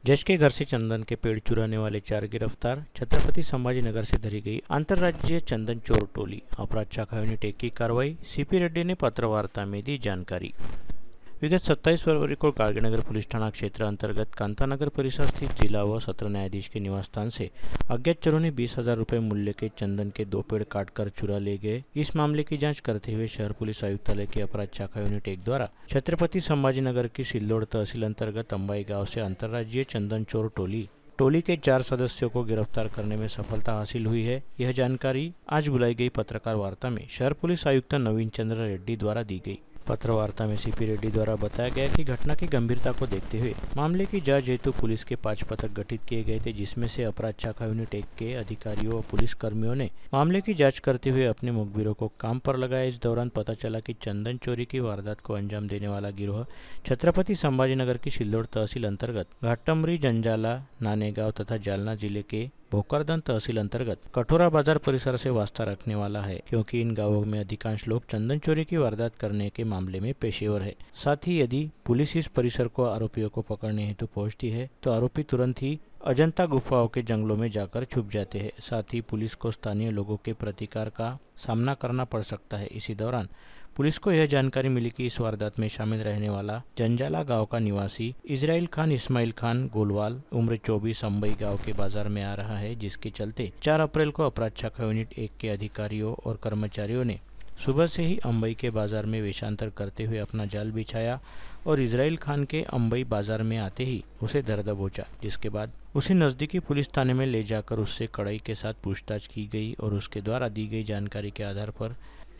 जज के घर से चंदन के पेड़ चुराने वाले 4 गिरफ्तार। छत्रपति संभाजीनगर से धरी गई अंतर्राज्यीय चंदन चोर टोली। अपराध शाखा यूनिट 1 की कार्रवाई। सीपी रेड्डी ने पत्रवार्ता में दी जानकारी। विगत 27 फरवरी को गाड़गीनगर पुलिस थाना क्षेत्र अंतर्गत कांतानगर परिसर स्थित जिला व सत्र न्यायाधीश के निवास स्थान से अज्ञात चोरों ने 20,000 रुपये मूल्य के चंदन के 2 पेड़ काटकर चुरा ले गए। इस मामले की जांच करते हुए शहर पुलिस आयुक्तालय की अपराध शाखा यूनिट 1 द्वारा छत्रपति संभाजीनगर की सिल्लोड़ तहसील अंतर्गत अंबाई गांव से अंतर्राज्यीय चंदन चोर टोली के 4 सदस्यों को गिरफ्तार करने में सफलता हासिल हुई है। यह जानकारी आज बुलाई गई पत्रकार वार्ता में शहर पुलिस आयुक्त नवीन चंद्र रेड्डी द्वारा दी गई। पत्र वार्ता में सीपी रेड्डी द्वारा बताया गया कि घटना की गंभीरता को देखते हुए मामले की जांच हेतु पुलिस के 5 पथक गठित किए गए थे, जिसमें से अपराध शाखा यूनिट 1 के अधिकारियों और पुलिस कर्मियों ने मामले की जांच करते हुए अपने मुखबिरों को काम पर लगाया। इस दौरान पता चला कि चंदन चोरी की वारदात को अंजाम देने वाला गिरोह छत्रपति संभाजीनगर की सिल्लोड़ तहसील अंतर्गत घाटमरी, जंजाला, नानेगांव तथा जालना जिले के भोकरदन तहसील अंतर्गत कठोरा बाजार परिसर से वास्ता रखने वाला है, क्योंकि इन गांवों में अधिकांश लोग चंदन चोरी की वारदात करने के मामले में पेशेवर है। साथ ही यदि पुलिस इस परिसर को आरोपियों को पकड़ने हेतु पहुंचती है तो आरोपी तुरंत ही अजंता गुफाओं के जंगलों में जाकर छुप जाते हैं। साथ ही पुलिस को स्थानीय लोगों के प्रतिकार का सामना करना पड़ सकता है। इसी दौरान पुलिस को यह जानकारी मिली कि इस वारदात में शामिल रहने वाला जंजाला गांव का निवासी इजराइल खान इस्माइल खान गोलवाल उम्र 24 अंबई गांव के बाजार में आ रहा है, जिसके चलते 4 अप्रैल को अपराध शाखा यूनिट 1 के अधिकारियों और कर्मचारियों ने सुबह से ही अंबई के बाजार में वेशांतर करते हुए अपना जाल बिछाया और इजराइल खान के अंबई बाजार में आते ही उसे दर दबोचा, जिसके बाद उसे नज़दीकी पुलिस थाने में ले जाकर उससे कड़ाई के साथ पूछताछ की गई और उसके द्वारा दी गई जानकारी के आधार पर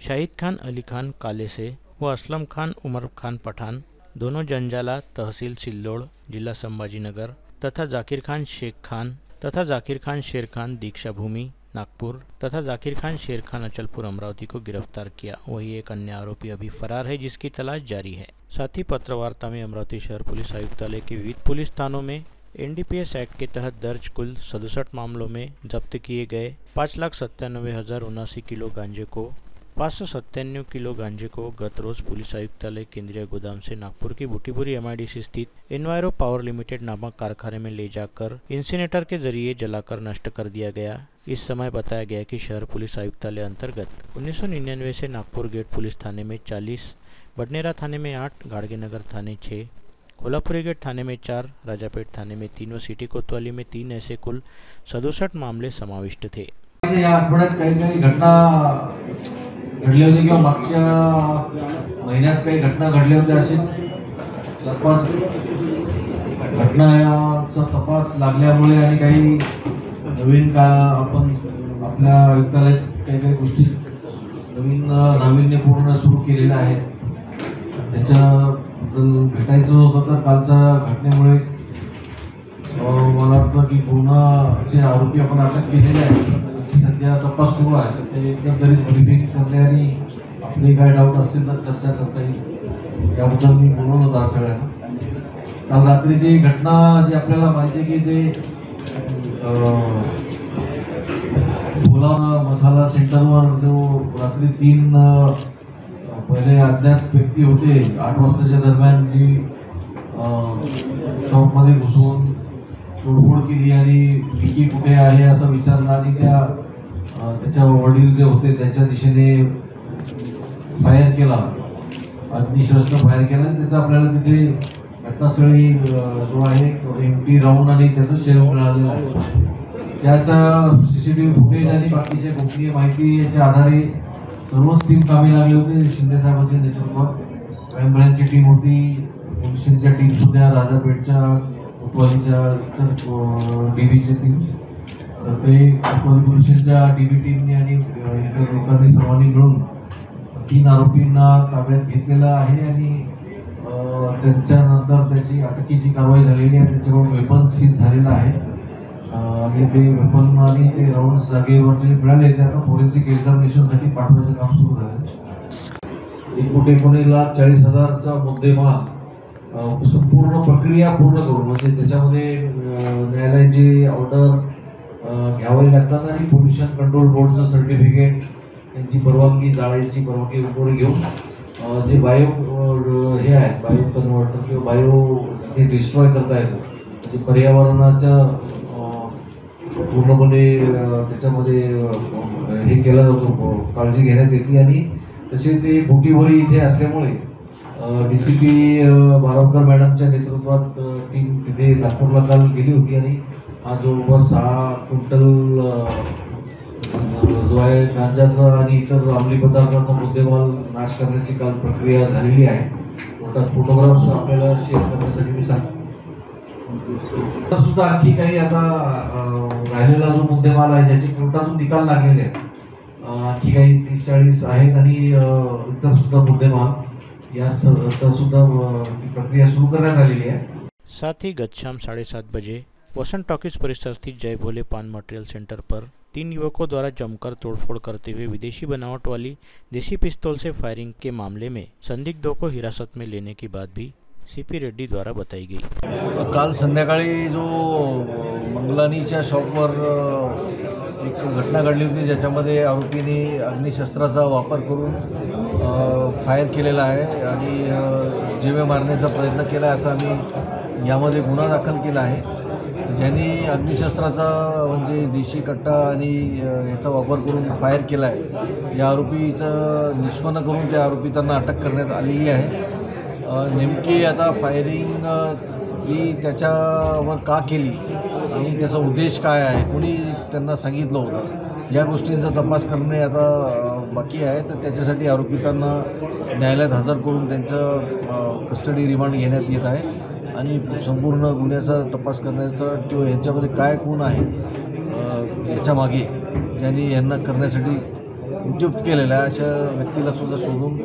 शाहिद खान अली खान काले से व असलम खान उमर खान पठान, दोनों जंजाला तहसील सिल्लोड़ जिला संभाजीनगर तथा जाकिर खान शेर खान दीक्षा भूमि नागपुर तथा जाकिर खान शेर खान अचलपुर अमरावती को गिरफ्तार किया। वही एक अन्य आरोपी अभी फरार है, जिसकी तलाश जारी है। साथ ही पत्रवार्ता में अमरावती शहर पुलिस आयुक्तालय के विविध पुलिस थानों में NDPS एक्ट के तहत दर्ज कुल 67 मामलों में जब्त किए गए 5,97,079 किलो गांजे को 597 किलो गांजे को गत रोज पुलिस आयुक्तालय केंद्रीय गोदाम से नागपुर की बूटीपुरी MIDC स्थित एनवायरो पावर लिमिटेड नामक कारखाने में ले जाकर इंसिनेटर के जरिए जलाकर नष्ट कर दिया गया। इस समय बताया गया कि शहर पुलिस आयुक्तालय अंतर्गत 1999 से नागपुर गेट पुलिस थाने में 40, बडनेरा थाने में 8, गाड़गीनगर थाने 6, कोल्हापुरी गेट थाने में 4, राजापेठ थाने में 3 व सिटी कोतवाली में 3 ऐसे कुल 67 मामले समाविष्ट थे। या आठवड्यात काही घटना घडल्या होत्या किंवा मागच्या महिन्यात काही घटना घडल्या होत्या, असे 4-5 घटनांचा तपास लागल्यामुळे आणि काही नवीन का आपण आपल्या आयुक्तालयात काही गोष्टी नवीन नाविन्यपूर्ण सुरू केलेल्या आहेत, त्याच्याबद्दल भेटायचं होतं। तर कालच्या घटनेमुळे मला वाटतं की पुन्हा जे आरोपी आपण अटक केलेले आहेत सध्या तपास सुरू आहे, ते एकंदरीत ब्रीफिंग करणे आणि आपले काय डाऊट असतील तर चर्चा करता येईल याबद्दल मी बोलवलं होतं सगळ्यांना। काल रात्रीची घटना जी आपल्याला माहिती आहे की ते भोला मसाला सेंटरवर जो रात्री 3 पहिले अज्ञात व्यक्ती होते 8 वाजताच्या दरम्यान जी शॉपमध्ये घुसून तोडफोड केली आणि विकी कुठे आहे असं विचारलं आणि त्याच्या वडील जे होते त्यांच्या दिशेने फायर केला, अग्निशस्त्र फायर केला आणि त्याचा आपल्याला तिथे घटनास्थळी जो आहे एम्प्टी राऊंड आणि त्याचं शेल मिळालेलं आहे। त्याचा CCTV फुटेज आणि बाकीच्या गोपनीय माहिती याच्या आधारे सर्वच टीम कामी लागले होते। शिंदे साहेबांच्या नेतृत्वात क्राईम ब्रँचची टीम होती, पोलिसांच्या टीम सुद्धा, राजापेठच्या कोतवालीच्या इतर DBची टीम, ते कोतवाली पोलिसांच्या DB टीमने आणि इतर लोकांनी सर्वांनी मिळून 3 आरोपींना ताब्यात घेतलेलं आहे आणि त्यांच्यानंतर त्याची अटकेची कारवाई झालेली आहे। त्यांच्याकडून वेपन सीज झालेला आहे आणि ते वेपन आणि ते राऊंड्स जागेवरचे मिळाले ते आता फोरेन्सिक एक्झामिनेशनसाठी पाठवायचं काम सुरू झालं। 1,40,40,000चा मुद्देमाल संपूर्ण प्रक्रिया पूर्ण करून म्हणजे त्याच्यामध्ये न्यायालयाची ऑर्डर घ्यावी लागतात आणि पोल्युशन कंट्रोल बोर्डचं सर्टिफिकेट, त्यांची परवानगी, जाळ्याची परवानगी वगैरे घेऊन जे बायो हे आहे बायो कन्व्हर्टर किंवा बायो हे डिस्ट्रॉय करता येतो की पर्यावरणाचं पूर्णपणे त्याच्यामध्ये हे केला जातो, काळजी घेण्यात येते. आणि तसे ते बोटीभरी इथे असल्यामुळे DCP बारावकर मॅडमच्या नेतृत्वात टीम तिथे नागपूरला काल गेली होती आणि आज जवळपास 6 क्विंटल जो आहे गांजाचा आणि इतर अंमली पदार्थांचा मुद्देमाल नाश करण्याची काल प्रक्रिया झालेली आहे. फोटोग्राफ्स आपल्याला शेअर करण्यासाठी मी सांगतो. सुद्धा आणखी काही आता राहिलेला जो मुद्देमाल आहे ज्याचे कोर्टातून निकाल लागलेले आहेत, आणखी काही 30-40 आहेत आणि इतर सुद्धा मुद्देमाल या सुद्धा प्रक्रिया सुरू करण्यात आलेली आहे. साथ ही गत शाम 7:30 बजे वसंत टॉकीज परिसर स्थित जय भोले पान मटेरियल सेंटर पर 3 युवकों द्वारा जमकर तोड़फोड़ करते हुए विदेशी बनावट वाली देसी पिस्तौल से फायरिंग के मामले में संदिग्धों को हिरासत में लेने की बात भी CP रेड्डी द्वारा बताई गई. काल संध्याकाळी जो मंगलानीच्या शॉपवर एक घटना घडली होती ज्याच्यामध्ये आरोपीने अग्निशस्त्राचा वापर करून फायर केलेला आहे आणि जीवे मारण्याचा प्रयत्न केला असा आम्ही यामध्ये गुन्हा दाखल केला आहे. ज्यांनी अग्निशस्त्राचा म्हणजे देशी कट्टा आणि याचा वापर करून फायर केला आहे, या आरोपीचं निष्पन्न करून त्या आरोपितांना अटक करण्यात आलेली आहे. नेमकी आता फायरिंग ही त्याच्यावर का केली आणि त्याचा उद्देश काय आहे, कोणी त्यांना सांगितलं होतं, या गोष्टींचा तपास करणे आता बाकी आहे. तर त्याच्यासाठी आरोपितांना न्यायालयात हजर करून त्यांचं कस्टडी रिमांड घेण्यात येत आहे आणि संपूर्ण गुन्ह्याचा तपास करण्याचा किंवा यांच्यामध्ये काय खून आहे याच्यामागे ज्यांनी यांना करण्यासाठी उद्युक्त केलेला आहे अशा व्यक्तीला सुद्धा शोधून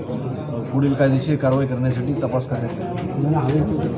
पुढील कायदेशीर कारवाई करण्यासाठी तपास करण्यात येईल.